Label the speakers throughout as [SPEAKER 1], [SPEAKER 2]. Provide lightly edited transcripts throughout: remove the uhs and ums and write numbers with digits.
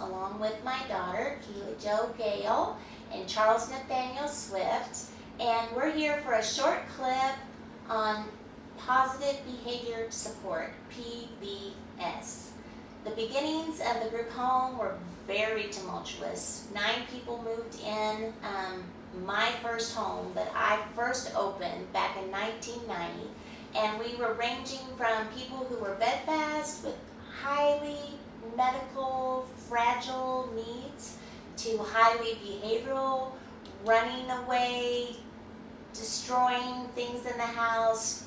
[SPEAKER 1] along with my daughter, Keely Jo Gale, and Charles Nathaniel Swift. And we're here for a short clip on Positive Behavior Support, PBS. The beginnings of the group home were very tumultuous. 9 people moved in my first home that I first opened back in 1990. And we were ranging from people who were bedfast with highly medical, fragile needs to highly behavioral, running away, destroying things in the house,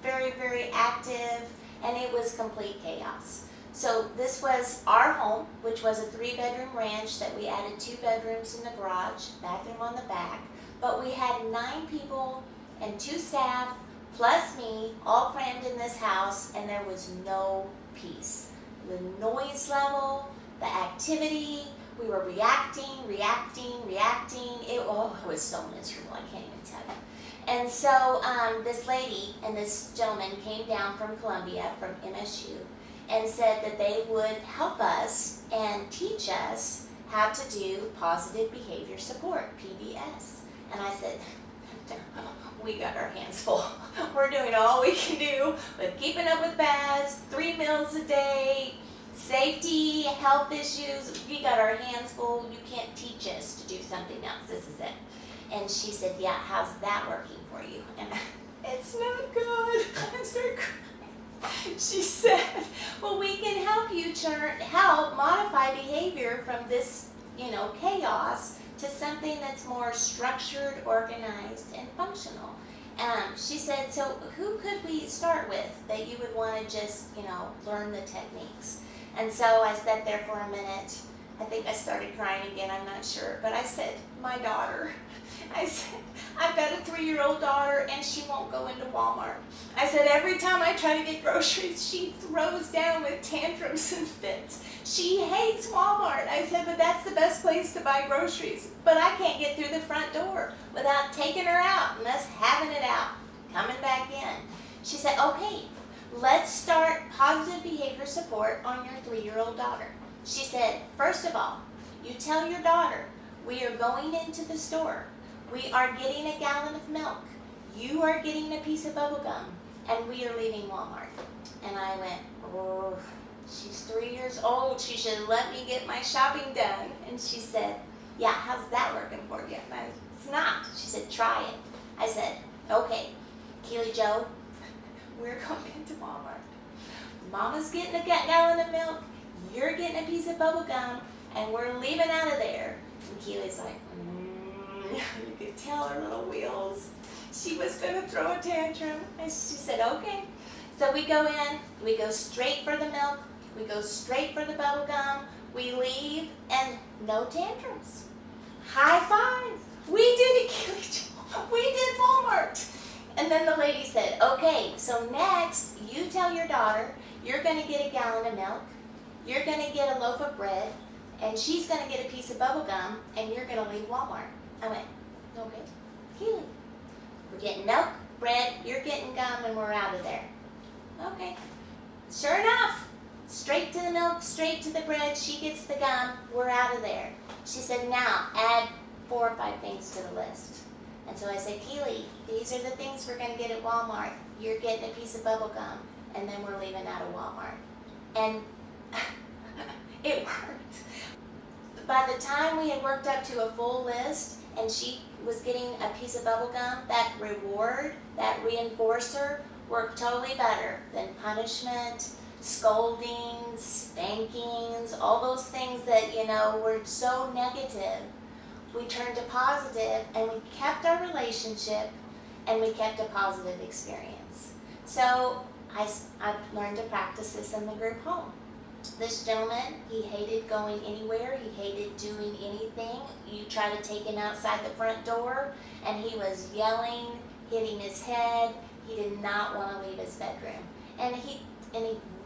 [SPEAKER 1] very, very active, and it was complete chaos. So this was our home, which was a 3-bedroom ranch that we added 2 bedrooms in the garage, bathroom on the back, but we had 9 people and 2 staff, plus me, all crammed in this house, and there was no peace. The noise level, the activity, we were reacting. It was so miserable, I can't even tell you. And so this lady and this gentleman came down from Columbia, from MSU, and said that they would help us and teach us how to do positive behavior support, PBS. And I said, we got our hands full. We're doing all we can do with keeping up with baths, 3 meals a day, safety, health issues. We got our hands full. You can't teach us to do something else. This is it. And she said, yeah, how's that working for you? And it's not good. I started crying. She said, well, we can help you help modify behavior from this, chaos to something that's more structured, organized, and functional. She said, so who could we start with that you would want to just, learn the techniques? And so I sat there for a minute. I think I started crying again, I'm not sure. But I said, my daughter. I said, I've got a 3-year-old daughter and she won't go into Walmart. I said, every time I try to get groceries, she throws down with tantrums and fits. She hates Walmart. I said, but that's the best place to buy groceries. But I can't get through the front door without taking her out and us having it out, coming back in. She said, okay, let's start positive behavior support on your 3-year-old daughter. She said, first of all, you tell your daughter, we are going into the store. We are getting a gallon of milk. You are getting a piece of bubble gum, and we are leaving Walmart. And I went, oh, she's 3 years old. She should let me get my shopping done. And she said, yeah, how's that working for you? And I said, it's not. She said, try it. I said, okay, Keely Jo, we're going into Walmart. Mama's getting a gallon of milk. You're getting a piece of bubble gum, and we're leaving out of there. And Keely's like, you could tell her little wheels. She was going to throw a tantrum. And she said, okay. So we go in, we go straight for the milk, we go straight for the bubble gum, we leave, and no tantrums. High five. We did it, Keely Jo. We did Walmart. And then the lady said, okay, so next, you tell your daughter, you're going to get a gallon of milk, you're going to get a loaf of bread, and she's going to get a piece of bubble gum, and you're going to leave Walmart. I went, okay, Keely, we're getting milk, bread, you're getting gum, and we're out of there. Okay. Sure enough, straight to the milk, straight to the bread, she gets the gum, we're out of there. She said, now, add 4 or 5 things to the list. And so I said, Keely, these are the things we're going to get at Walmart. You're getting a piece of bubble gum, and then we're leaving out of Walmart. And it worked. By the time we had worked up to a full list, and she was getting a piece of bubble gum, that reward, that reinforcer, worked totally better than punishment, scoldings, spankings, all those things that, were so negative. We turned to positive, and we kept our relationship, and we kept a positive experience. So I've learned to practice this in the group home. This gentleman, he hated going anywhere. He hated doing anything. You try to take him outside the front door, and he was yelling, hitting his head. He did not want to leave his bedroom. And he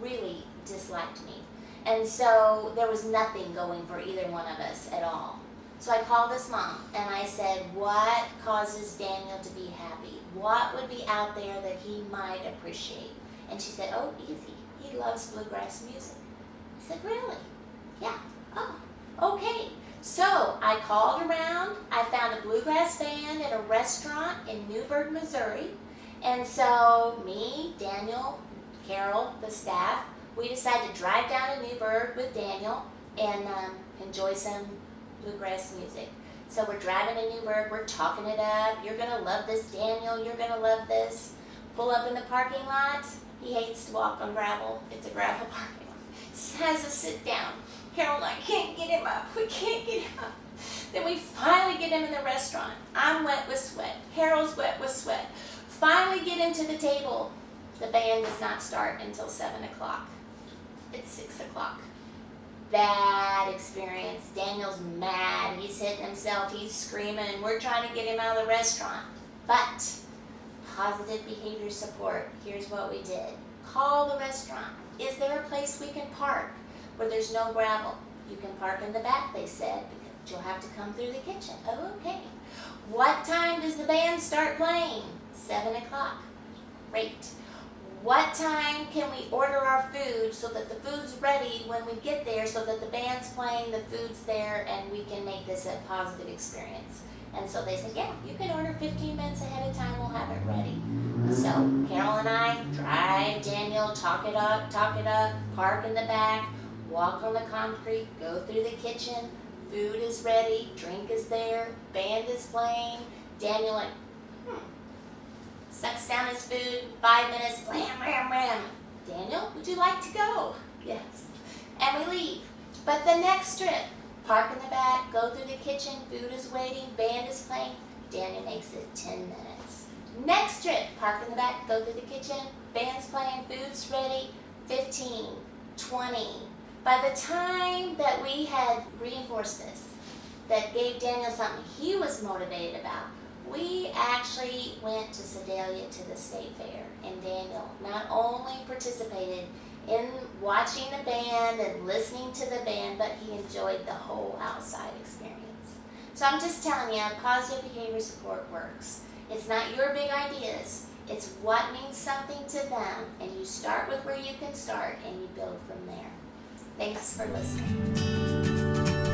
[SPEAKER 1] really disliked me. And so there was nothing going for either one of us at all. So I called his mom, and I said, what causes Daniel to be happy? What would be out there that he might appreciate? And she said, oh, easy. He loves bluegrass music. I said, really? Yeah. Oh, I called around. I found a bluegrass band at a restaurant in Newburgh, Missouri. And so me, Daniel, Carol, the staff, we decided to drive down to Newburgh with Daniel and enjoy some bluegrass music. So we're driving to Newburgh, we're talking it up. You're going to love this, Daniel, you're going to love this. Pull up in the parking lot. He hates to walk on gravel. It's a gravel parking lot. Has us sit down. Carol and I can't get him up. We can't get him up. Then we finally get him in the restaurant. I'm wet with sweat. Carol's wet with sweat. Finally get him to the table. The band does not start until 7 o'clock. It's 6 o'clock. Bad experience. Daniel's mad. He's hitting himself. He's screaming. We're trying to get him out of the restaurant. But positive behavior support. Here's what we did. Call the restaurant. Is there a place we can park where there's no gravel? You can park in the back, they said, because you'll have to come through the kitchen. Oh, okay. What time does the band start playing? 7 o'clock. Great. What time can we order our food so that the food's ready when we get there, so that the band's playing, the food's there, and we can make this a positive experience? And so they said, yeah, you can order 15 minutes ahead of time, we'll have it ready. So Carol and I drive Daniel, talk it up, park in the back, walk on the concrete, go through the kitchen, food is ready, drink is there, band is playing. Daniel like, sucks down his food, 5 minutes, blam, ram, ram. Daniel, would you like to go? Yes. And we leave. But the next trip, park in the back, go through the kitchen, food is waiting, band is playing. Daniel makes it 10 minutes. Next trip, park in the back, go through the kitchen, band's playing, food's ready, 15, 20. By the time that we had reinforced this, that gave Daniel something he was motivated about, we actually went to Sedalia to the state fair, and Daniel not only participated in watching the band and listening to the band, but he enjoyed the whole outside experience. So I'm just telling you, positive behavior support works. It's not your big ideas. It's what means something to them, and you start with where you can start, and you build from there. Thanks for listening.